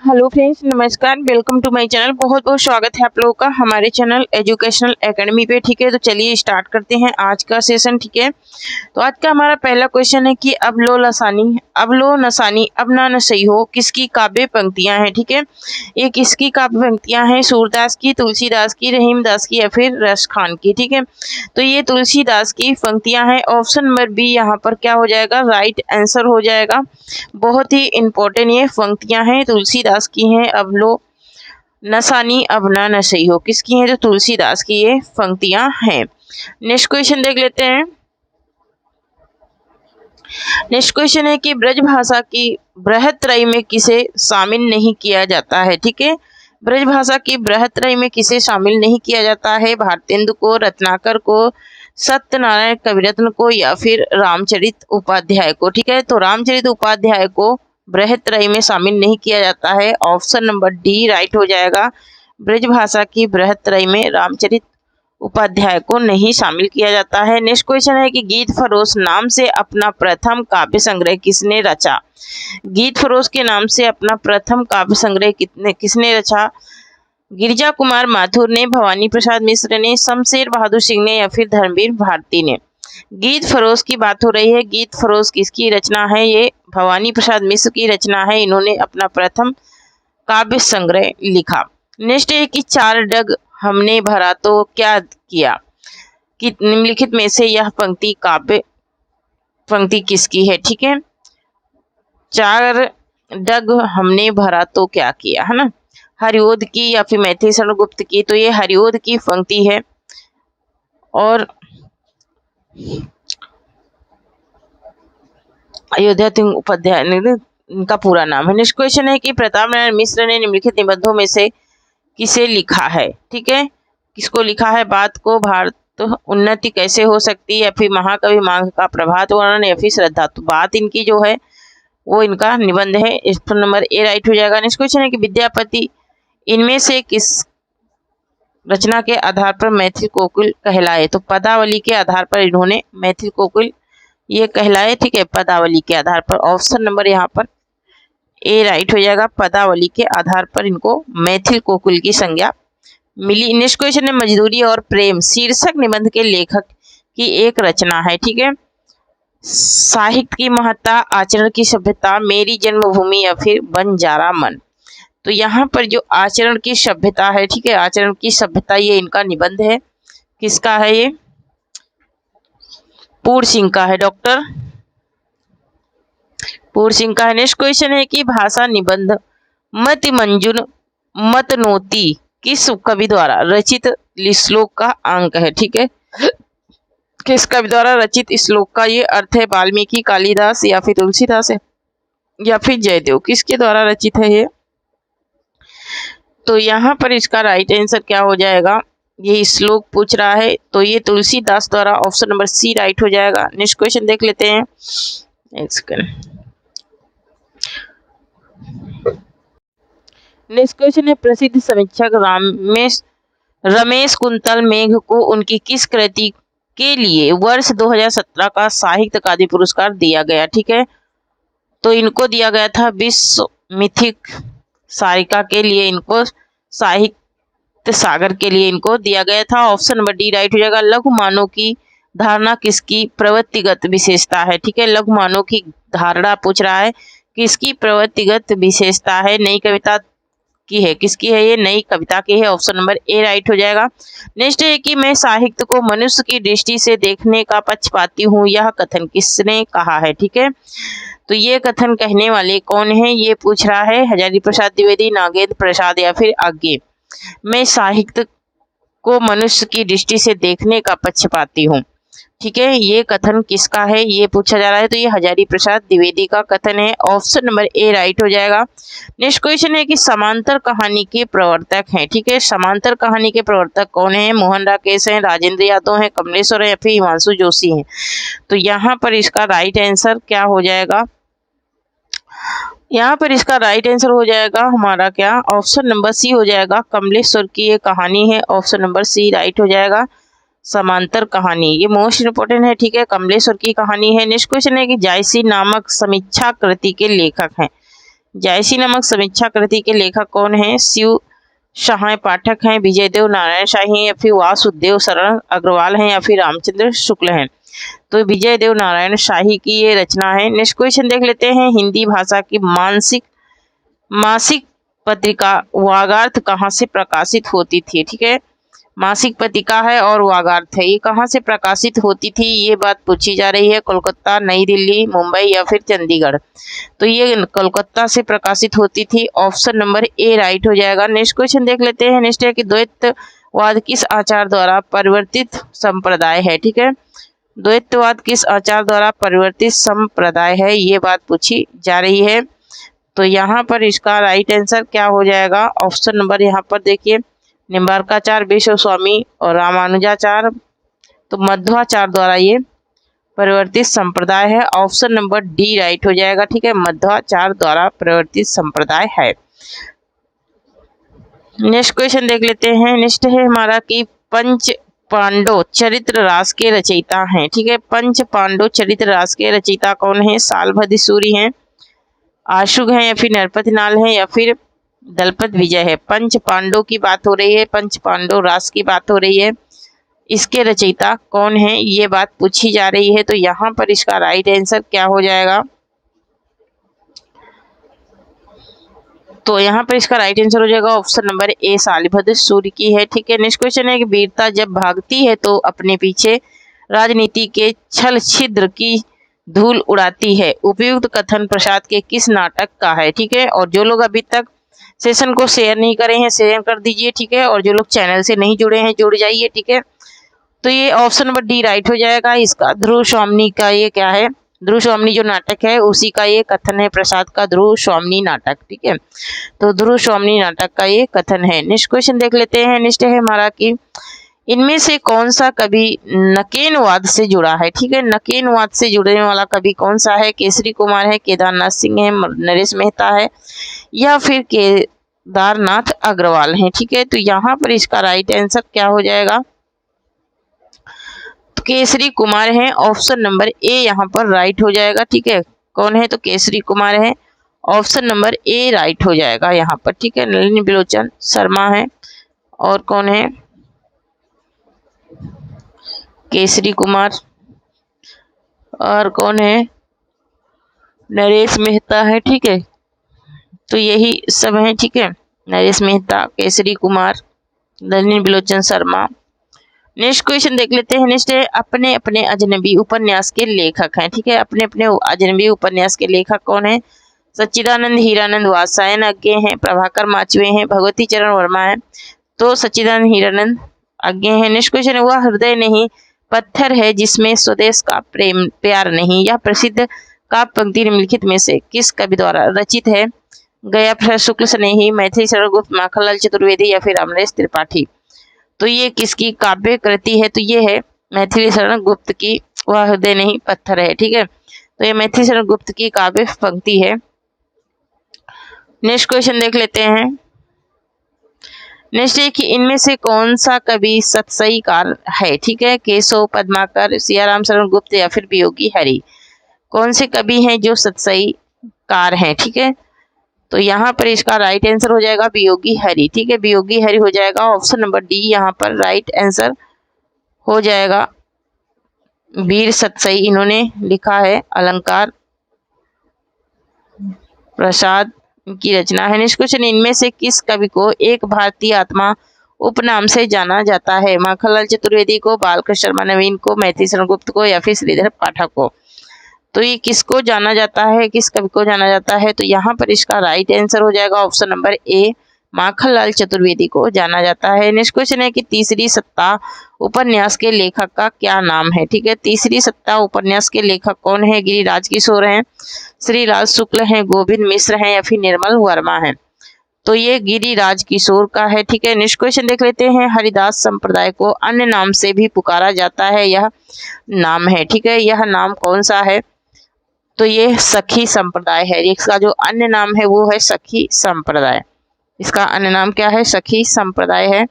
Hello friends, नमस्कार। Welcome to my channel. बहुत बहुत स्वागत है आप लोगों का हमारे चैनल एजुकेशनल एकेडमी पे। ठीक है, तो चलिए स्टार्ट करते हैं आज का सेशन। ठीक है, तो आज का हमारा पहला क्वेश्चन है कि अबलो नसानी अब ना नसई हो किसकी काव्य पंक्तियां हैं। ठीक है, ये किसकी काव्य पंक्तियां हैं? सूरदास की, तुलसीदास की, रहीमदास की या फिर रस खान की। ठीक है, तो ये तुलसीदास की पंक्तियां हैं। ऑप्शन नंबर बी यहाँ पर क्या हो जाएगा? राइट आंसर हो जाएगा। बहुत ही इंपॉर्टेंट ये पंक्तियां हैं, तुलसीदास की हैं। अब लो नसानी अब ना नसई हो किसकी है? तो तुलसीदास की ये पंक्तियां हैं। नेक्स्ट क्वेश्चन देख लेते हैं। नेक्स्ट क्वेश्चन है कि ब्रज भाषा की बृहत्त्रयी में किसे शामिल नहीं किया जाता है? ठीक है, ब्रज भाषा की बृहत्त्रयी में किसे शामिल नहीं किया जाता है? भारतेंदु को, रत्नाकर को, सत्यनारायण कविरत्न को या फिर रामचरित उपाध्याय को। ठीक है, तो रामचरित उपाध्याय को बृहत्त्रयी में शामिल नहीं किया जाता है। ऑप्शन नंबर डी राइट हो जाएगा। ब्रज भाषा की बृहत्त्रयी में रामचरित उपाध्याय को नहीं शामिल किया जाता है। नेक्स्ट क्वेश्चन है कि गीत फरोश नाम से अपना प्रथम काव्य संग्रह किसने रचा? गीत फरोश के नाम से अपना प्रथम काव्य संग्रह किसने रचा? गिरिजा कुमार माथुर ने, भवानी प्रसाद मिश्र ने, शमशेर बहादुर सिंह ने या फिर धर्मवीर भारती ने। गीत फरोश की बात हो रही है। गीत फरोश किसकी रचना है? ये भवानी प्रसाद मिश्र की रचना है। इन्होंने अपना प्रथम काव्य संग्रह लिखा। नेक्स्ट है कि चार डग हमने भरा तो क्या किया? कि निम्नलिखित में से यह पंक्ति किसकी है? ठीक है, चार डग हमने भरा तो क्या किया, है ना? हरिओद की या फिर मैथिली शरण गुप्त की? तो ये हरिओद की पंक्ति है और अयोध्या सिंह उपाध्याय इनका पूरा नाम है। नेक्स्ट क्वेश्चन है कि प्रताप नारायण मिश्र ने निम्नलिखित निबंधों में से किसे लिखा है? ठीक है, किसको लिखा है? बात को भारत उन्नति कैसे हो सकती है या फिर महाकवि मांग का प्रभात वर्णन या फिर श्रद्धा। तो बात इनकी जो है वो इनका निबंध है। ऑप्शन नंबर ए राइट हो जाएगा। नेक्स्ट क्वेश्चन है कि विद्यापति इनमें से किस रचना के आधार पर मैथिल कोकिल कहलाए? तो पदावली के आधार पर इन्होंने मैथिल कोकिल ये कहलाए। ठीक है, पदावली के आधार पर। ऑप्शन नंबर यहाँ पर ए राइट हो जाएगा। पदावली के आधार पर इनको मैथिल कोकिल की संज्ञा मिली। नेक्स्ट क्वेश्चन है मजदूरी और प्रेम शीर्षक निबंध के लेखक की एक रचना है। ठीक है, साहित्य की महत्ता, आचरण की सभ्यता, मेरी जन्मभूमि या फिर बंजारा मन। तो यहाँ पर जो आचरण की सभ्यता है, ठीक है, आचरण की सभ्यता ये इनका निबंध है। किसका है? ये पूर्ण सिंह का है, डॉक्टर पूर्ण सिंह का है। नेक्स्ट क्वेश्चन है कि भाषा निबंध मत मंजुन मतनोती किस कवि द्वारा रचित श्लोक का अंक है? ठीक है, किस कवि द्वारा रचित श्लोक का ये अर्थ है? वाल्मीकि, कालिदास या फिर तुलसीदास है या फिर जयदेव? किसके द्वारा रचित है ये? तो यहाँ पर इसका राइट आंसर क्या हो जाएगा? ये श्लोक पूछ रहा है तो ये तुलसीदास द्वारा। ऑप्शन नंबर सी राइट हो जाएगा। नेक्स्ट क्वेश्चन देख लेते हैं। नेक्स्ट क्वेश्चन है प्रसिद्ध समीक्षक रमेश कुंतल मेघ को उनकी किस कृति के लिए वर्ष 2017 का साहित्य अकादमी पुरस्कार दिया गया? ठीक है, तो इनको दिया गया था विश्व मिथिक सारिका के लिए, इनको साहित्य सागर के लिए इनको दिया गया था। ऑप्शन नंबर डी राइट हो जाएगा। लघु मानव की धारणा किसकी प्रवृत्तिगत विशेषता है? ठीक है, लघु मानव की धारणा पूछ रहा है, किसकी प्रवृत्तिगत विशेषता है? नई कविता की है। किसकी है? ये नई कविता की है। ऑप्शन नंबर ए राइट हो जाएगा। नेक्स्ट है कि मैं साहित्य को मनुष्य की दृष्टि से देखने का पक्षपाती हूँ, यह कथन किसने कहा है? ठीक है, तो ये कथन कहने वाले कौन है? ये पूछ रहा है हजारी प्रसाद द्विवेदी, नागेंद्र प्रसाद या फिर आगे। मैं साहित्य को मनुष्य की दृष्टि से देखने का पक्षपाती हूँ। ठीक है, ये कथन किसका है? ये पूछा जा रहा है, तो ये हजारी प्रसाद द्विवेदी का कथन है। ऑप्शन नंबर ए राइट हो जाएगा। नेक्स्ट क्वेश्चन है कि समांतर कहानी के प्रवर्तक हैं। ठीक है, समांतर कहानी के प्रवर्तक कौन है? मोहन राकेश हैं, राजेंद्र यादव हैं, कमलेश्वर हैं या फिर हिमांशु जोशी हैं? तो यहाँ पर इसका राइट आंसर क्या हो जाएगा? यहाँ पर इसका राइट आंसर हो जाएगा हमारा क्या? ऑप्शन नंबर सी हो जाएगा। कमलेश्वर की ये कहानी है। ऑप्शन नंबर सी राइट हो जाएगा। समांतर कहानी ये मोस्ट इंपोर्टेंट है। ठीक है, कमलेश्वर की कहानी है। नेक्स्ट क्वेश्चन है कि जायसी नामक समीक्षा कृति के लेखक हैं। जायसी नामक समीक्षा कृति के लेखक कौन है? शिव सहाय पाठक हैं, विजयदेव नारायण शाही हैं, या फिर वासुदेव शरण अग्रवाल हैं, या फिर रामचंद्र शुक्ल हैं। तो विजयदेव नारायण शाही की ये रचना है। नेक्स्ट क्वेश्चन देख लेते हैं, हिंदी भाषा की मासिक पत्रिका वागार्थ कहाँ से प्रकाशित होती थी? ठीक है, मासिक पत्रिका है और वागार्थ है, ये कहाँ से प्रकाशित होती थी, ये बात पूछी जा रही है। कोलकाता, नई दिल्ली, मुंबई या फिर चंडीगढ़? तो ये कोलकाता से प्रकाशित होती थी। ऑप्शन नंबर ए राइट हो जाएगा। नेक्स्ट क्वेश्चन देख लेते हैं। नेक्स्ट है कि द्वैतवाद किस आचार द्वारा परिवर्तित संप्रदाय है? ठीक है, द्वैतवाद किस आचार द्वारा परिवर्तित संप्रदाय है, ये बात पूछी जा रही है। तो यहाँ पर इसका राइट आंसर क्या हो जाएगा? ऑप्शन नंबर यहाँ पर देखिए, निम्बार्काचार्य, विश्व स्वामी और रामानुजाचार्य, तो मध्वाचार्य द्वारा ये परिवर्तित संप्रदाय है। ऑप्शन नंबर डी राइट हो जाएगा। ठीक है, मध्वाचार्य द्वारा परिवर्तित संप्रदाय है। नेक्स्ट क्वेश्चन देख लेते हैं। नेक्स्ट है हमारा कि पंच पांडव चरित्र रास के रचयिता हैं। ठीक है, पंच पांडव चरित्र रास के रचयिता कौन है? सालभद्र सूरी हैं, आशुग हैं, या फिर नरपति नाल हैं, या फिर दलपत विजय है। पंच पांडव की बात हो रही है, पंच पांडव रास की बात हो रही है, इसके रचयिता कौन है, ये बात पूछी जा रही है। तो यहाँ पर इसका राइट आंसर क्या हो जाएगा? तो यहाँ पर इसका राइट आंसर हो जाएगा ऑप्शन नंबर ए, सालिभद्र सूर्य की है। ठीक है, नेक्स्ट क्वेश्चन है कि वीरता जब भागती है तो अपने पीछे राजनीति के छल छिद्र की धूल उड़ाती है, उपयुक्त कथन प्रसाद के किस नाटक का है? ठीक है, और जो लोग अभी तक सेशन को शेयर नहीं करे हैं शेयर कर दीजिए। ठीक है, और जो लोग चैनल से नहीं जुड़े हैं जुड़ जाइए। ठीक है, तो ये ऑप्शन नंबर डी राइट हो जाएगा। इसका ध्रुव स्वामी का ये क्या है? ध्रुव स्वामी जो नाटक है उसी का ये कथन है, प्रसाद का ध्रुव स्वामी नाटक। ठीक है, तो ध्रुव स्वामी नाटक का ये कथन है। नेक्स्ट क्वेश्चन देख लेते हैं। नेक्स्ट है हमारा कि इनमें से कौन सा कवि नकेनवाद से जुड़ा है? ठीक है, नकेनवाद से जुड़ने वाला कवि कौन सा है? केसरी कुमार है, केदारनाथ सिंह है, नरेश मेहता है, या फिर केदारनाथ अग्रवाल है। ठीक है, तो यहाँ पर इसका राइट आंसर क्या हो जाएगा? तो केसरी कुमार है, ऑप्शन नंबर ए यहाँ पर राइट हो जाएगा। ठीक है, कौन है? तो केसरी कुमार है, ऑप्शन नंबर ए राइट हो जाएगा यहाँ पर। ठीक है, नलिनी बिलोचन शर्मा है, और कौन है? केसरी कुमार, और कौन है? नरेश मेहता है। ठीक है, तो यही सब है। ठीक है, नरेश मेहता, केसरी कुमार, नलिनी बिलोचन शर्मा। नेक्स्ट क्वेश्चन देख लेते हैं। नेक्स्ट है अपने अपने अजनबी उपन्यास के लेखक हैं। ठीक है, अपने अपने अजनबी उपन्यास के लेखक कौन है? सच्चिदानंद हीरानंद वात्सायन अज्ञे हैं, प्रभाकर माचवे हैं, भगवती चरण वर्मा है। तो सच्चिदानंद हीरानंद अज्ञे हैं। नेक्स्ट क्वेश्चन है वह हृदय नहीं पत्थर है जिसमें स्वदेश का प्रेम प्यार नहीं, यह प्रसिद्ध काव्य पंक्ति निम्नलिखित में से किस कवि द्वारा रचित है? गया प्रसाद शुक्ल स्नेही, मैथिली शरण गुप्त, माखनलाल चतुर्वेदी, या फिर अमरेश त्रिपाठी? तो ये किसकी काव्य कृति है? तो ये है मैथिली शरण गुप्त की, वह हृदय नहीं पत्थर है। ठीक है, तो ये मैथिली शरण गुप्त की काव्य पंक्ति है। नेक्स्ट क्वेश्चन देख लेते हैं। नेक्स्ट है कि इनमें से कौन सा कवि सतसईकार है? ठीक है, केशव, पद्माकर, सियाराम शरण गुप्त, या फिर वियोगी हरि? कौन से कवि हैं जो सतसईकार हैं? ठीक है, तो यहाँ पर इसका राइट आंसर हो जाएगा वियोगी हरि। ठीक है, वियोगी हरि हो जाएगा। ऑप्शन नंबर डी यहाँ पर राइट आंसर हो जाएगा। वीर सतसई इन्होंने लिखा है, अलंकार प्रसाद की रचना है। नेक्स्ट क्वेश्चन, इनमें से किस कवि को एक भारतीय आत्मा उपनाम से जाना जाता है? माखनलाल चतुर्वेदी को, बालकृष्ण शर्मा नवीन को, मैथिली शरण गुप्त को, या फिर श्रीधर पाठक को? तो ये किसको जाना जाता है, किस कवि को जाना जाता है? तो यहाँ पर इसका राइट आंसर हो जाएगा ऑप्शन नंबर ए, माखनलाल चतुर्वेदी को जाना जाता है। नेक्स्ट क्वेश्चन है कि तीसरी सत्ता उपन्यास के लेखक का क्या नाम है? ठीक है, तीसरी सत्ता उपन्यास के लेखक कौन है? गिरिराज किशोर हैं, श्रीराज शुक्ल हैं, गोविंद मिश्र हैं, या फिर निर्मल वर्मा है? तो ये गिरिराज किशोर का है। ठीक है, नेक्स्ट क्वेश्चन देख लेते हैं। हरिदास संप्रदाय को अन्य नाम से भी पुकारा जाता है, यह नाम है? ठीक है, यह नाम कौन सा है? तो ये सखी संप्रदाय है। इसका जो अन्य नाम है वो है सखी संप्रदाय। इसका अन्य नाम क्या है? सखी संप्रदाय है।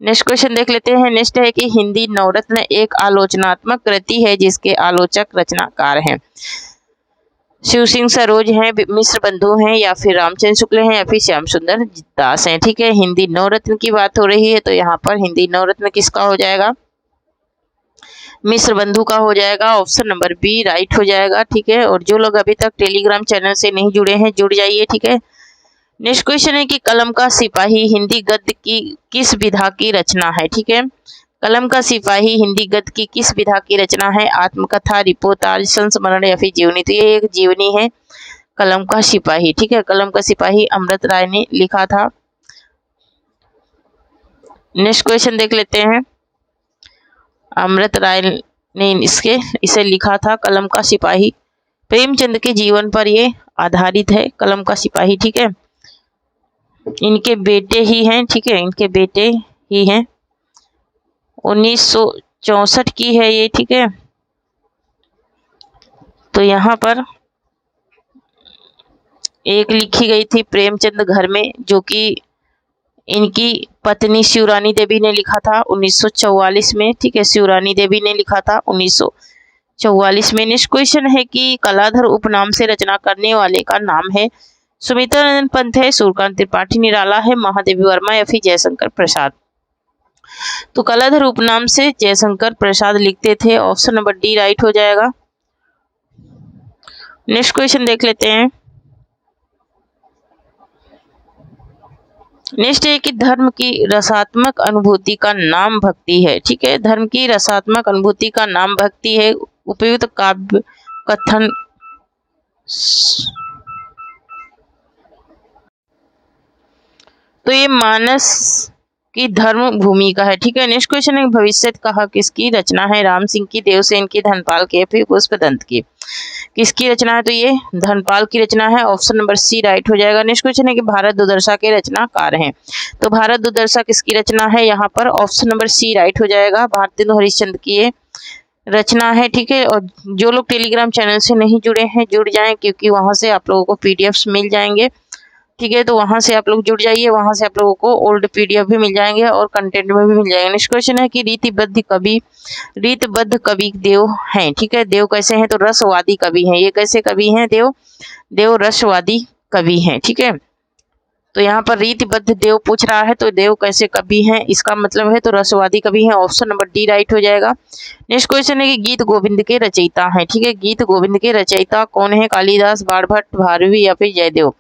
नेक्स्ट क्वेश्चन देख लेते हैं। नेक्स्ट है कि हिंदी नवरत्न एक आलोचनात्मक कृति है जिसके आलोचक रचनाकार हैं। शिव सिंह सरोज हैं, मिश्र बंधु हैं, या फिर रामचंद्र शुक्ल हैं, या फिर श्याम सुंदर दास हैं। ठीक है, हिंदी नवरत्न की बात हो रही है तो यहाँ पर हिंदी नवरत्न किसका हो जाएगा? मिश्र बंधु का हो जाएगा। ऑप्शन नंबर बी राइट हो जाएगा। ठीक है, और जो लोग अभी तक टेलीग्राम चैनल से नहीं जुड़े हैं जुड़ जाइए। ठीक है, नेक्स्ट क्वेश्चन है कि कलम का सिपाही हिंदी गद्य की किस विधा की रचना है? ठीक है, कलम का सिपाही हिंदी गद्य की किस विधा की रचना है? आत्मकथा, रिपोर्टाज, संस्मरण या फिर जीवनी? तो ये एक जीवनी है कलम का सिपाही। ठीक है, कलम का सिपाही अमृत राय ने लिखा था। नेक्स्ट क्वेश्चन देख लेते हैं। अमृत राय ने इसे लिखा था कलम का सिपाही। प्रेमचंद के जीवन पर ये आधारित है कलम का सिपाही। ठीक है, इनके बेटे ही हैं। ठीक है, इनके बेटे ही हैं। 1964 की है ये। ठीक है, तो यहाँ पर एक लिखी गई थी प्रेमचंद घर में, जो कि इनकी पत्नी शिवरानी देवी ने लिखा था 1944 में। ठीक है, शिवरानी देवी ने लिखा था 1944 में। नेक्स्ट क्वेश्चन है कि कलाधर उपनाम से रचना करने वाले का नाम है? सुमित्रानंद पंत है, सूर्यकांत त्रिपाठी निराला है, महादेवी वर्मा या फिर जयशंकर प्रसाद? तो कलाधर उपनाम से जयशंकर प्रसाद लिखते थे। ऑप्शन नंबर डी राइट हो जाएगा। नेक्स्ट क्वेश्चन देख लेते हैं। नेक्स्ट है कि धर्म की रसात्मक अनुभूति का नाम भक्ति है। ठीक है, धर्म की रसात्मक अनुभूति का नाम भक्ति है। उपयुक्त काव्य कथन तो ये मानस की धर्म भूमि का है। ठीक है, नेक्स्ट क्वेश्चन है भविष्य कहा किसकी रचना है? राम सिंह की, देवसेन की, धनपाल की, फिर पुष्पदंत की? किसकी रचना है? तो ये धनपाल की रचना है। ऑप्शन नंबर सी राइट हो जाएगा। नेक्स्ट क्वेश्चन है कि भारत दुर्दशा के रचनाकार हैं? तो भारत दुर्दशा किसकी रचना है? यहाँ पर ऑप्शन नंबर सी राइट हो जाएगा। भारतेंदु हरिश्चंद्र की ये रचना है। ठीक है, और जो लोग टेलीग्राम चैनल से नहीं जुड़े हैं जुड़ जाएं, क्योंकि वहां से आप लोगों को पीडीएफ्स मिल जाएंगे। ठीक है, तो वहां से आप लोग जुड़ जाइए, वहां से आप लोगों को ओल्ड पीडीएफ भी मिल जाएंगे और कंटेंट में भी मिल जाएंगे। नेक्स्ट क्वेश्चन है कि रीतिबद्ध कवि देव हैं? ठीक है, देव कैसे हैं? तो रसवादी कवि हैं। ये कैसे कवि हैं? देव रसवादी कवि हैं। ठीक है, तो यहाँ पर रीतिबद्ध देव पूछ रहा है, तो देव कैसे कवि हैं इसका मतलब है तो रसवादी कवि हैं। ऑप्शन नंबर डी राइट हो जाएगा। नेक्स्ट क्वेश्चन है कि गीत गोविंद के रचयिता हैं? ठीक है, गीत गोविंद के रचयिता कौन है? कालिदास, बाणभट्ट, भारवी या फिर जयदेव?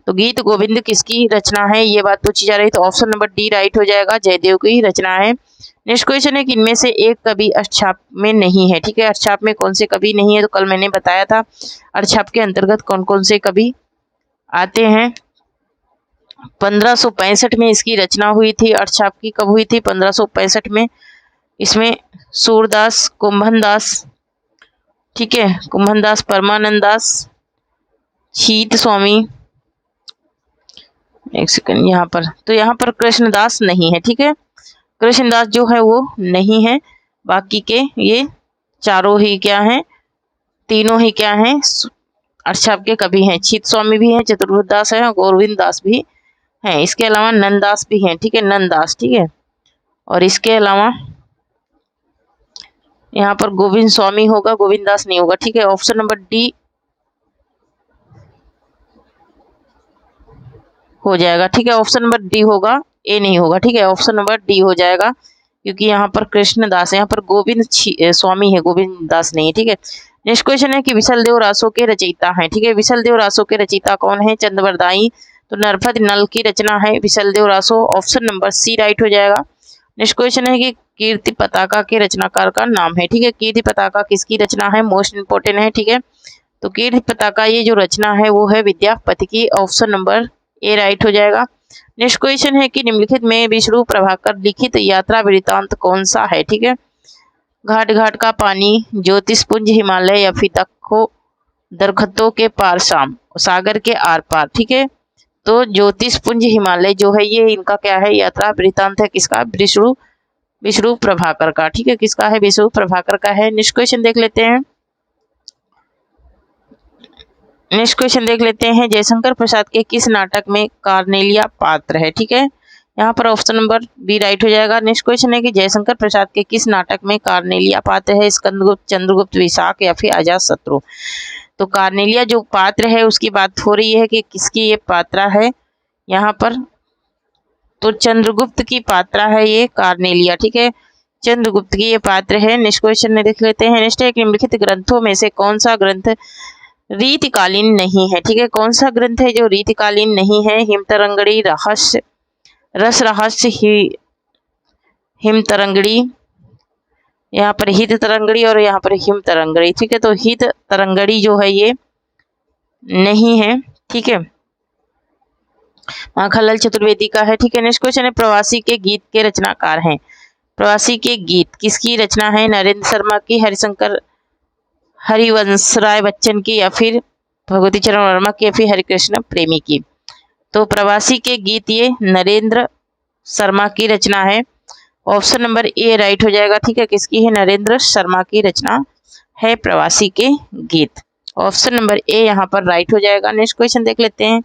तो गीत गोविंद किसकी रचना है ये बात पूछी जा रही, तो ऑप्शन नंबर डी राइट हो जाएगा, जयदेव की रचना है। नेक्स्ट क्वेश्चन है कि इनमें से एक कवि अष्टछाप में नहीं है? ठीक है, अष्टछाप में कौन से कवि नहीं है? तो कल मैंने बताया था अष्टछाप के अंतर्गत कौन कौन से कवि आते हैं। 1565 में इसकी रचना हुई थी। अष्टछाप की कब हुई थी? 1565 में। इसमें सूरदास, कुंभनदास, ठीक है, कुंभनदास, परमानंद दास, शीत स्वामी, एक सेकंड यहाँ पर, तो यहाँ पर कृष्णदास नहीं है। ठीक है, कृष्णदास जो है वो नहीं है। बाकी के ये चारों ही क्या हैं? तीनों ही क्या हैं? अष्टछाप के कवि हैं। शीत स्वामी भी हैं, चतुर्भुज दास है, गोविंद दास भी हैं। इसके अलावा नंददास भी हैं। ठीक है, नंददास, ठीक है, और इसके अलावा यहाँ पर गोविंद स्वामी होगा, गोविंद दास नहीं होगा। ठीक है, ऑप्शन नंबर डी हो जाएगा। ठीक है, ऑप्शन नंबर डी होगा, ए नहीं होगा। ठीक है, ऑप्शन नंबर डी हो जाएगा, क्योंकि यहाँ पर कृष्णदास है, यहाँ पर गोविंद स्वामी है, गोविंद दास नहीं है। ठीक है, नेक्स्ट क्वेश्चन है कि विशल देव रासों के रचयिता हैं? ठीक है, विशल देव रासों के रचयिता कौन है? चंद्रवरदाई, तो नरपत नल की रचना है Visal Dev Raso. Option number C right हो जाएगा। नेक्स्ट क्वेश्चन है कि कीर्ति पताका के रचनाकार का नाम है? ठीक है, कीर्ति पताका किसकी रचना है? मोस्ट इंपोर्टेंट है। ठीक है, तो कीर्ति पताका ये जो रचना है वो है विद्यापति की। ऑप्शन नंबर ए राइट हो जाएगा। नेक्स्ट क्वेश्चन है कि निम्नलिखित में विष्णु प्रभाकर लिखित यात्रा वृत्तांत कौन सा है? ठीक है, घाट घाट का पानी, ज्योतिषपुंज हिमालय या फिर दरख्तों के पार शाम, सागर के आर पार? ठीक है, तो ज्योतिषपुंज हिमालय जो है ये इनका क्या है? यात्रा वृत्तांत है। किसका? विष्णु प्रभाकर का। ठीक है, किसका है? विष्णु प्रभाकर का है। नेक्स्ट क्वेश्चन देख लेते हैं। नेक्स्ट क्वेश्चन देख लेते हैं, जयशंकर प्रसाद के किस नाटक में कार्नेलिया पात्र है? ठीक है, यहाँ पर ऑप्शन नंबर बी राइट हो जाएगा। नेक्स्ट क्वेश्चन है कि जयशंकर प्रसाद के किस नाटक में कार्नेलिया पात्र है? स्कंदगुप्त, चंद्रगुप्त, विशाख या फिर अजातशत्रु? तो कार्नेलिया जो पात्र है उसकी बात हो रही है कि किसकी ये पात्रा है यहाँ पर, तो चंद्रगुप्त की पात्रा है ये कार्नेलिया, ठीक है, चंद्रगुप्त की ये पात्र है। नेक्स्ट क्वेश्चन में देख लेते हैं। नेक्स्ट है कि निम्नलिखित ग्रंथों में से कौन सा ग्रंथ रीतिकालीन नहीं है, ठीक है, कौन सा ग्रंथ है जो रीतिकालीन नहीं है? हिमतरंगड़ी, रहस्य, रस रहस्य, हिम तरंगड़ी, यहाँ पर हित तरंगड़ी और यहाँ पर हिम तरंगड़ी, ठीक है, तो हित तरंगड़ी जो है ये नहीं है, ठीक है, माखनलाल चतुर्वेदी का है, ठीक है। नेक्स्ट क्वेश्चन है प्रवासी के गीत के रचनाकार हैं। प्रवासी के गीत किसकी रचना है? नरेंद्र शर्मा की, हरिशंकर हरिवंश राय बच्चन की, या फिर भगवती चरण वर्मा की, या फिर हरिकृष्ण प्रेमी की। तो प्रवासी के गीत ये नरेंद्र शर्मा की रचना है। ऑप्शन नंबर ए राइट हो जाएगा, ठीक है, किसकी है? नरेंद्र शर्मा की रचना है प्रवासी के गीत। ऑप्शन नंबर ए यहाँ पर राइट हो जाएगा। नेक्स्ट क्वेश्चन देख लेते हैं।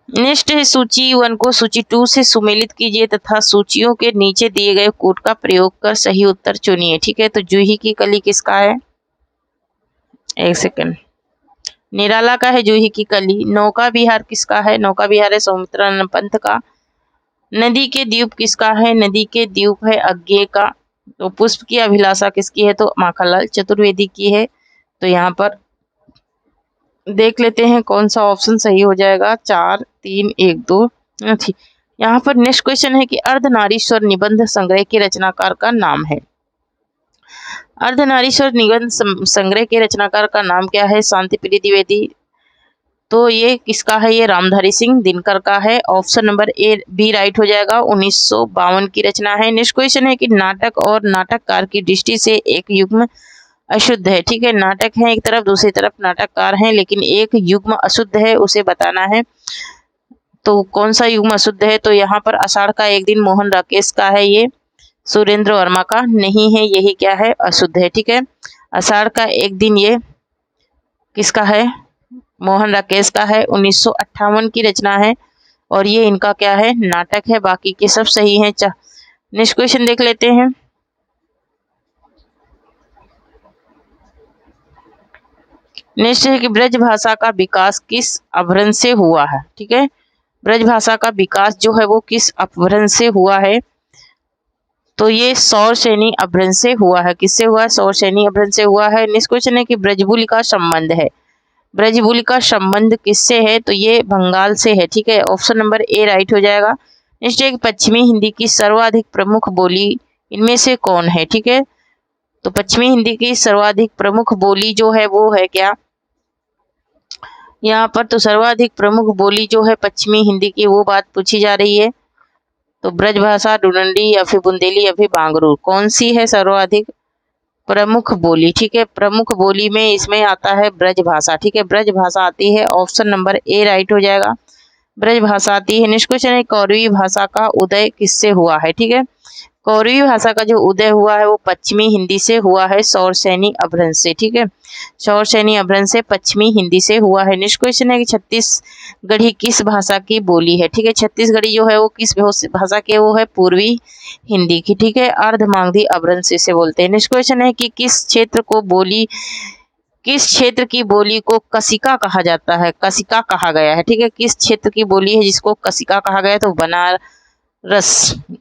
नेक्स्ट है सूची 1 को सूची 2 से सुमेलित कीजिए तथा सूचियों के नीचे दिए गए कोड का प्रयोग कर सही उत्तर चुनिए, ठीक है। तो जूही की कली किसका है? एक सेकंड, निराला का है जूही की कली। नौका विहार किसका है? नौका विहार है सौमित्रानंद पंत का। नदी के द्वीप किसका है? नदी के द्वीप है अज्ञे का। तो पुष्प की अभिलाषा किसकी है? तो माखनलाल चतुर्वेदी की है। तो यहाँ पर देख लेते हैं कौन सा ऑप्शन सही हो जाएगा। 4 3 1 2 ठीक। यहाँ पर नेक्स्ट क्वेश्चन है कि अर्धनारीश्वर निबंध संग्रह के रचनाकार का नाम है। अर्धनारीश्वर निबंध संग्रह के रचनाकार का नाम क्या है? शांतिप्रिय द्विवेदी। तो ये किसका है? ये रामधारी सिंह दिनकर का है। Option number A B right हो जाएगा। 1952 की रचना है। नेक्स्ट क्वेश्चन है कि नाटक और नाटककार की दृष्टि से एक युग्म अशुद्ध है, ठीक है, नाटक है एक तरफ, दूसरी तरफ नाटककार हैं, लेकिन एक युग्म अशुद्ध है, उसे बताना है। तो कौन सा युग्म अशुद्ध है? तो यहाँ पर आषाढ़ का एक दिन मोहन राकेश का है, ये सुरेंद्र वर्मा का नहीं है, यही क्या है? अशुद्ध है, ठीक है। आषाढ़ का एक दिन ये किसका है? मोहन राकेश का है। 1958 की रचना है और ये इनका क्या है? नाटक है। बाकी के सब सही हैं। नेक्स्ट क्वेश्चन देख लेते हैं। नेक्स्ट है कि ब्रज भाषा का विकास किस अपभ्रंश से हुआ है, ठीक है, ब्रज भाषा का विकास जो है वो किस अपभ्रंश से हुआ है? तो ये सौरसेनी अपभ्रंश से हुआ है। किससे हुआ है? सौरसेनी अपभ्रंश से हुआ है। नेक्स्ट क्वेश्चन है कि ब्रजबुल का संबंध है। ब्रजबुल का संबंध किससे है? तो ये बंगाल से है, ठीक है। ऑप्शन नंबर ए राइट हो जाएगा। नेक्स्ट है कि पश्चिमी हिंदी की सर्वाधिक प्रमुख बोली इनमें से कौन है, ठीक है। तो पश्चिमी हिंदी की सर्वाधिक प्रमुख बोली जो है वो है क्या? यहाँ पर तो सर्वाधिक प्रमुख बोली जो है पश्चिमी हिंदी की वो बात पूछी जा रही है। तो ब्रजभाषा, डुनंडी, या फिर बुंदेली, या फिर बांगरू, कौन सी है सर्वाधिक प्रमुख बोली, ठीक है। प्रमुख बोली में इसमें आता है ब्रज भाषा, ठीक है, ब्रज भाषा आती है। ऑप्शन नंबर ए राइट हो जाएगा, ब्रज भाषा आती है। नेक्स्ट क्वेश्चन है कौरवी भाषा का उदय किससे हुआ है, ठीक है। कौरवी भाषा का जो उदय हुआ है वो पश्चिमी हिंदी से हुआ है, सौरसेनी अपभ्रंश से, ठीक है, सौरसेनी अपभ्रंश से पश्चिमी हिंदी से हुआ है। नेक्स्ट क्वेश्चन है कि छत्तीसगढ़ी किस भाषा की बोली है, ठीक है, छत्तीसगढ़ी जो है वो किस भाषा के? वो है पूर्वी हिंदी की, ठीक है, अर्धमागधी अपभ्रंश से बोलते हैं। नेक्स्ट क्वेश्चन है कि किस क्षेत्र की बोली को कसिका कहा जाता है? कसिका कहा गया है, ठीक है, किस क्षेत्र की बोली है जिसको कसिका कहा गया है? तो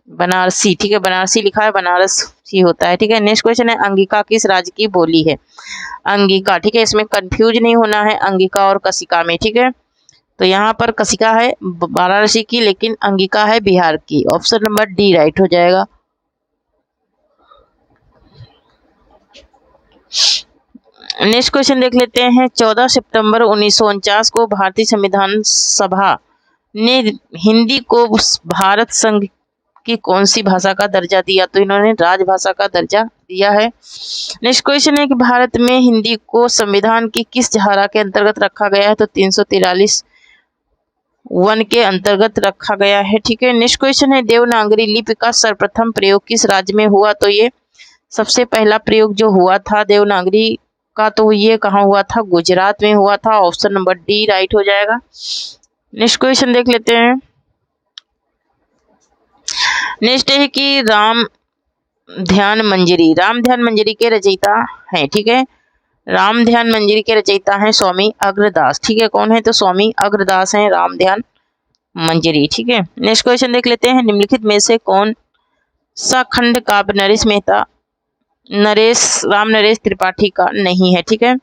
बनारसी, ठीक है, बनारसी लिखा है, बनारस ही होता है, ठीक है। नेक्स्ट क्वेश्चन है अंगिका किस राज्य की बोली है? अंगिका, ठीक है, इसमें कंफ्यूज नहीं होना है अंगिका और कसिका में, ठीक है। तो यहाँ पर कसिका है वाराणसी की, लेकिन अंगिका है बिहार की। ऑप्शन नंबर डी राइट हो जाएगा। नेक्स्ट क्वेश्चन देख लेते हैं। 14 सितंबर 1949 को भारतीय संविधान सभा ने हिंदी को भारत संघ की कौन सी भाषा का दर्जा दिया? तो इन्होंने राजभाषा का दर्जा दिया है। नेक्स्ट क्वेश्चन है कि भारत में हिंदी को संविधान की किस धारा के अंतर्गत रखा गया है? तो 343 1 के अंतर्गत रखा गया है, ठीक है। नेक्स्ट क्वेश्चन है देवनागरी लिपि का सर्वप्रथम प्रयोग किस राज्य में हुआ? तो ये सबसे पहला प्रयोग जो हुआ था देवनागरी का, तो ये कहाँ हुआ था? गुजरात में हुआ था। ऑप्शन नंबर डी राइट हो जाएगा। नेक्स्ट क्वेश्चन देख लेते हैं। नेक्स्ट है कि राम ध्यान मंजरी के रचयिता हैं, ठीक है। राम ध्यान मंजरी के रचयिता हैं स्वामी अग्रदास। ठीक है, कौन है? तो स्वामी अग्रदास हैं राम ध्यान मंजरी। ठीक है, नेक्स्ट क्वेश्चन देख लेते हैं। निम्नलिखित में से कौन सा खंड काव्य राम नरेश त्रिपाठी का नहीं है? ठीक है,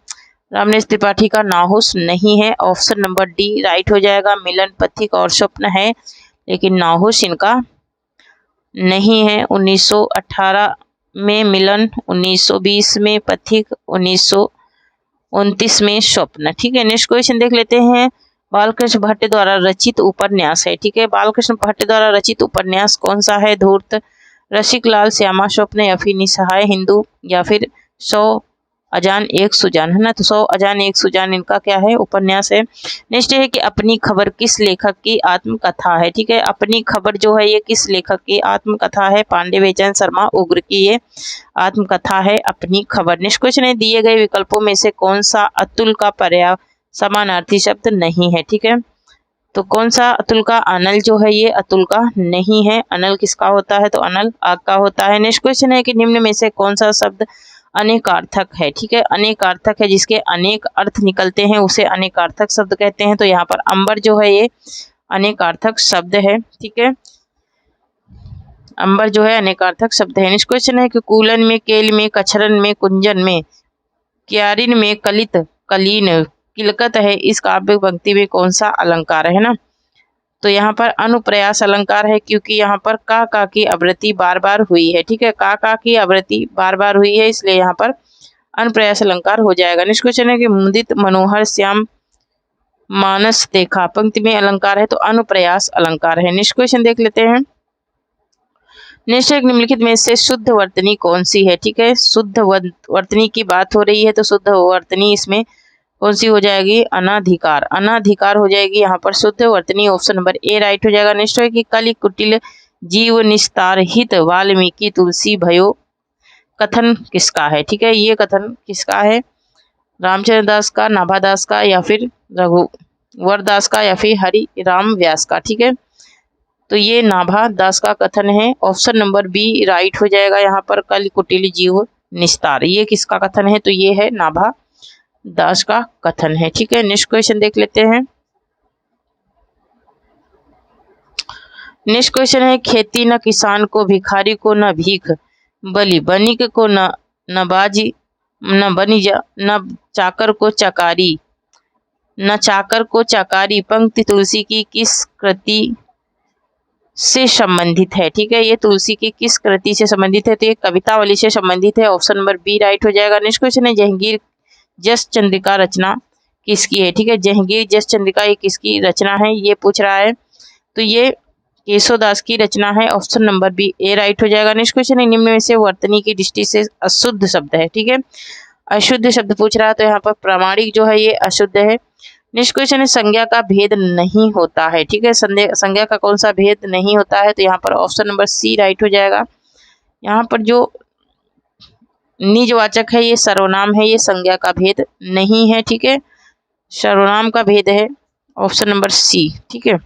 राम नरेश त्रिपाठी का नाहुस नहीं है। ऑप्शन नंबर डी राइट हो जाएगा। मिलन, पथिक और स्वप्न है, लेकिन नाहुस इनका नहीं है। 1918 में मिलन, 1920 में पथिक, 1929 में स्वप्न। ठीक है, नेक्स्ट क्वेश्चन देख लेते हैं। बालकृष्ण भट्ट द्वारा रचित उपन्यास है। ठीक है, बालकृष्ण भट्ट द्वारा रचित उपन्यास कौन सा है? धूर्त, रसिक लाल, श्यामा स्वप्न, या फिर निसहाय हिंदू, या फिर 100 अजान एक सुजान, है ना। तो 100 अजान एक सुजान इनका क्या है? उपन्यास है। नेक्स्ट है कि अपनी खबर किस लेखक की आत्मकथा है? ठीक है, अपनी खबर जो है ये किस लेखक की आत्मकथा है? पांडे बेचैन शर्मा उग्र की ये आत्मकथा है अपनी खबर। नेक्स्ट क्वेश्चन है, दिए गए विकल्पों में से कौन सा अतुल का पर्याय समानार्थी शब्द नहीं है? ठीक है, तो कौन सा अतुल का? अनल जो है ये अतुल का नहीं है। अनल किसका होता है? तो अनल आग का होता है। नेक्स्ट क्वेश्चन है कि निम्न में से कौन सा शब्द अनेकार्थक है? ठीक है, अनेकार्थक है, जिसके अनेक अर्थ निकलते हैं उसे अनेकार्थक शब्द कहते हैं। तो यहाँ पर अंबर जो है ये अनेकार्थक शब्द है। ठीक है, अंबर जो है अनेकार्थक शब्द है। नेक्स्ट क्वेश्चन है कि कूलन में, केल में, कछरन में, कुंजन में, क्यारिन में, कलित, कलीन, किलकत है, इस काव्य पंक्ति में कौन सा अलंकार है ना? तो यहाँ पर अनुप्रयास अलंकार है, क्योंकि यहाँ पर का की आवृत्ति बार बार हुई है। ठीक है, का की आवृत्ति बार बार हुई है, इसलिए यहाँ पर अनुप्रयास अलंकार हो जाएगा। नेक्स्ट क्वेश्चन है कि मुदित मनोहर श्याम मानस देखा पंक्ति में अलंकार है, तो अनुप्रयास अलंकार है। नेक्स्ट क्वेश्चन देख लेते हैं। नेक्स्ट निम्नलिखित में से शुद्ध वर्तनी कौन सी है? ठीक है, शुद्ध वर्तनी की बात हो रही है, तो शुद्ध वर्तनी इसमें कौन सी हो जाएगी? अनाधिकार, अनाधिकार हो जाएगी यहाँ पर शुद्ध वर्तनी। ऑप्शन नंबर ए राइट हो जाएगा। नेक्स्ट है कि कलि कुटिल जीव निस्तार हित वाल्मीकि तुलसी भयो कथन किसका है? ठीक है, ये कथन किसका है? रामचंद्र दास का, नाभादास का, या फिर रघुवर दास का, या फिर हरि राम व्यास का। ठीक है, तो ये नाभा दास का कथन है। ऑप्शन नंबर बी राइट हो जाएगा यहाँ पर। कलि कुटिल जीव निस्तार ये किसका कथन है? तो ये है नाभा दास का कथन है। ठीक है, नेक्स्ट क्वेश्चन देख लेते हैं। नेक्स्ट क्वेश्चन है, खेती न किसान को, भिखारी को न भीख बलि, बनिक को न बाजी न बनिजा, न चाकर को चकारी, न चाकर को चकारी पंक्ति तुलसी की किस कृति से संबंधित है? ठीक है, ये तुलसी की किस कृति से संबंधित है? तो ये कवितावली से संबंधित है। ऑप्शन नंबर बी राइट हो जाएगा। नेक्स्ट क्वेश्चन है, जहांगीर जस चंद्रिका रचना किसकी है? ठीक है, जहांगीर जस चंद्रिका ये किसकी रचना है ये पूछ रहा है, तो ये केशवदास की रचना है। ऑप्शन नंबर बी ए राइट हो जाएगा। नेक्स्ट क्वेश्चन है, निम्न में से वर्तनी की दृष्टि से अशुद्ध शब्द है? ठीक है, अशुद्ध शब्द पूछ रहा है, तो यहाँ पर प्रामाणिक जो है ये अशुद्ध है। नेक्स्ट क्वेश्चन है, संज्ञा का भेद नहीं होता है? ठीक है, संज्ञा का कौन सा भेद नहीं होता है? तो यहाँ पर ऑप्शन नंबर सी राइट हो जाएगा। यहाँ पर जो निजवाचक है ये सर्वनाम है, ये संज्ञा का भेद नहीं है। ठीक है, सर्वनाम का भेद है। Option number C. ठीक है,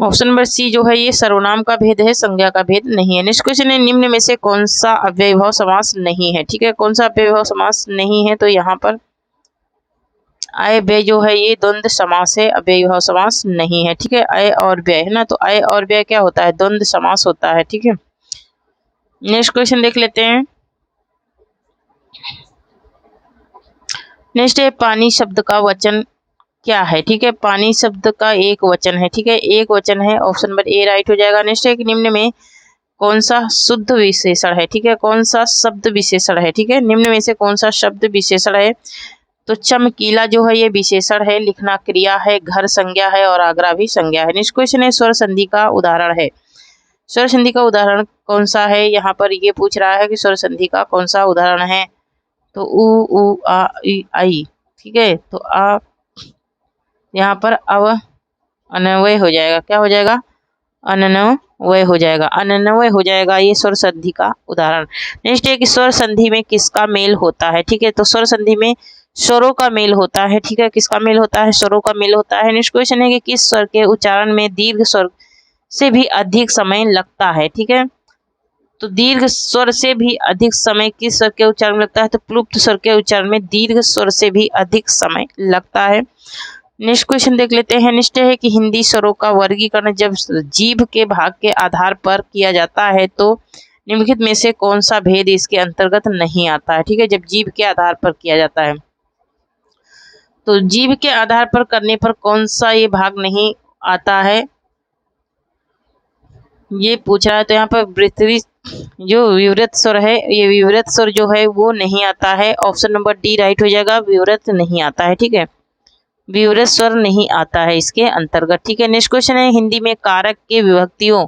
ऑप्शन नंबर सी जो है ये सर्वनाम का भेद है, संज्ञा का भेद नहीं है। नेक्स्ट क्वेश्चन है, निम्न में से कौन सा अव्ययभाव समास नहीं है? ठीक है, कौन सा अव्ययभाव समास नहीं है? तो यहाँ पर आय व्यय जो है ये द्वंद्व समास है, अव्ययभाव समास नहीं है। ठीक है, आय और व्यय है ना, तो आय और व्यय क्या होता है? द्वंद्व समास होता है। ठीक है, नेक्स्ट क्वेश्चन देख लेते हैं। नेक्स्ट है, पानी शब्द का वचन क्या है? ठीक है, पानी शब्द का एक वचन है। ठीक है, एक वचन है। ऑप्शन नंबर ए राइट हो जाएगा। नेक्स्ट है कि निम्न में कौन सा शुद्ध विशेषण है? ठीक है, कौन सा शब्द विशेषण है? ठीक है, निम्न में से कौन सा शब्द विशेषण है? तो चमकीला जो है ये विशेषण है, लिखना क्रिया है, घर संज्ञा है और आगरा भी संज्ञा है। नेक्स्ट क्वेश्चन है, स्वर संधि का उदाहरण है। स्वर संधि का उदाहरण कौन सा है? यहाँ पर ये पूछ रहा है कि स्वर संधि का कौन सा उदाहरण है? तो उ आ इ आई। ठीक है, तो आ यहाँ पर अव अनवय हो जाएगा। क्या हो जाएगा? अनन्वय हो जाएगा, अनन्वय हो जाएगा ये स्वर संधि का उदाहरण। नेक्स्ट है कि स्वर संधि में किसका मेल होता है? ठीक है, तो स्वर संधि में स्वरों का मेल होता है। ठीक है, किसका मेल होता है? स्वरों का मेल होता है। नेक्स्ट क्वेश्चन है कि किस स्वर के उच्चारण में दीर्घ स्वर से भी अधिक समय लगता है? ठीक है, तो दीर्घ स्वर से भी अधिक समय किस स्वर के उच्चारण में लगता है? तो प्लुप्त स्वर के उच्चारण में दीर्घ स्वर से भी अधिक समय लगता है। नेक्स्ट क्वेश्चन देख लेते हैं। निश्चय है कि हिंदी स्वरों का वर्गीकरण जब जीभ के भाग के आधार पर किया जाता है तो निम्नलिखित में से कौन सा भेद इसके अंतर्गत नहीं आता है? ठीक है, जब जीभ के आधार पर किया जाता है तो जीभ के आधार पर करने पर कौन सा ये भाग नहीं आता है, ये पूछ रहा है। तो यहाँ पर वृत्ति जो विवृत स्वर है, ये विवृत स्वर जो है वो नहीं आता है। ऑप्शन नंबर डी राइट हो जाएगा, विवृत नहीं आता है। ठीक है, विवृत स्वर नहीं आता है इसके अंतर्गत। ठीक है, नेक्स्ट क्वेश्चन है। हिंदी में कारक के विभक्तियों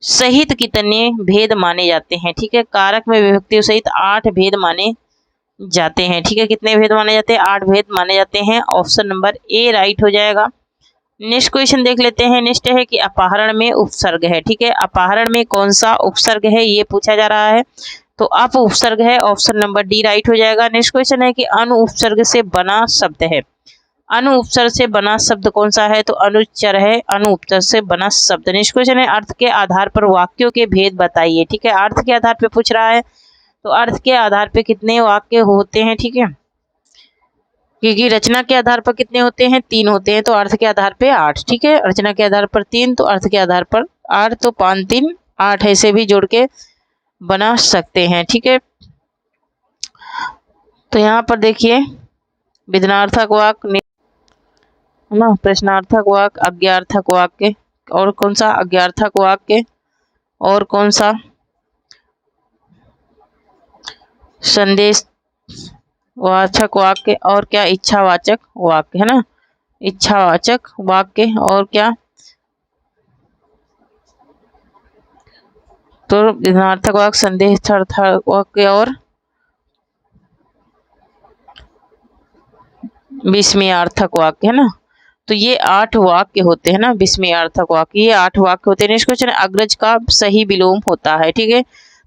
सहित कितने भेद माने जाते हैं? ठीक है, कारक में विभक्तियों सहित 8 भेद माने जाते हैं। ठीक है, कितने भेद माने जाते हैं? 8 भेद माने जाते हैं। ऑप्शन नंबर ए राइट हो जाएगा। नेक्स्ट क्वेश्चन देख लेते हैं। नेक्स्ट है कि अपहरण में उपसर्ग है। ठीक है, अपहरण में कौन सा उपसर्ग है ये पूछा जा रहा है। तो अप उपसर्ग है, ऑप्शन नंबर डी राइट हो जाएगा। नेक्स्ट क्वेश्चन है कि अनु उपसर्ग से बना शब्द है। अनु उपसर्ग से बना शब्द कौन सा है? तो अनुच्चर है, अनु उपसर्ग से बना शब्द। नेक्स्ट क्वेश्चन है अर्थ के आधार पर वाक्यों के भेद बताइए। ठीक है, अर्थ के आधार पर पूछ रहा है। तो अर्थ के आधार पर कितने वाक्य होते हैं? ठीक है, क्योंकि रचना के आधार पर कितने होते हैं? 3 होते हैं। तो अर्थ के आधार पे 8। ठीक है, रचना के आधार पर 3, तो अर्थ के आधार पर 8, तो 5 3 8 ऐसे भी जोड़ के बना सकते हैं। ठीक है, तो यहाँ पर देखिए विधानार्थक वाक्य है ना, प्रश्नार्थक वाक्य, आज्ञार्थक वाक्य, और कौन सा आज्ञार्थक वाक्य, और कौन सा संदेश वाचक वाक्य, और क्या इच्छावाचक वाक्य है ना, इच्छावाचक वाक्य, और क्या तो विधानार्थक वाक्य, संदेशार्थक वाक्य और विस्मयार्थक वाक्य है ना। तो ये 8 वाक्य होते हैं ना, विस्मयार्थक वाक्य, ये 8 वाक्य होते हैं। नेक्स्ट क्वेश्चन, अग्रज का सही विलोम होता है। ठीक है,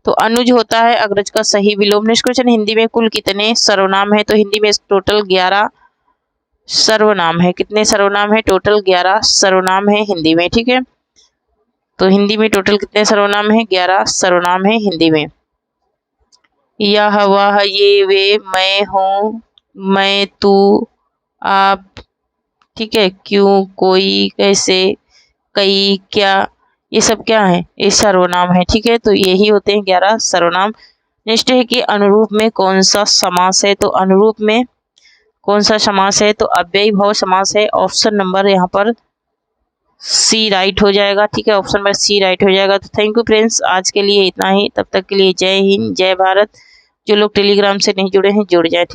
तो अनुज होता है अग्रज का सही विलोम। नेक्स्ट क्वेश्चन, हिंदी में कुल कितने सर्वनाम है? तो हिंदी में टोटल 11 सर्वनाम है। कितने सर्वनाम है? टोटल 11 सर्वनाम है हिंदी में। ठीक है, तो हिंदी में टोटल कितने सर्वनाम है? 11 सर्वनाम है हिंदी में। यह वह ये वे मैं हूँ मैं तू आप, ठीक है, क्यों कोई कैसे कई क्या, ये सब क्या है? ये सर्वनाम है। ठीक है, तो यही होते हैं 11 सर्वनाम। नेक्स्ट है कि अनुरूप में कौन सा समास है? तो अनुरूप में कौन सा समास है? तो अव्ययी भाव समास है। ऑप्शन नंबर यहाँ पर सी राइट हो जाएगा। ठीक है, ऑप्शन नंबर सी राइट हो जाएगा। तो थैंक यू फ्रेंड्स, आज के लिए इतना ही। तब तक के लिए जय हिंद, जय भारत। जो लोग टेलीग्राम से नहीं जुड़े हैं जुड़ जाए। ठीक।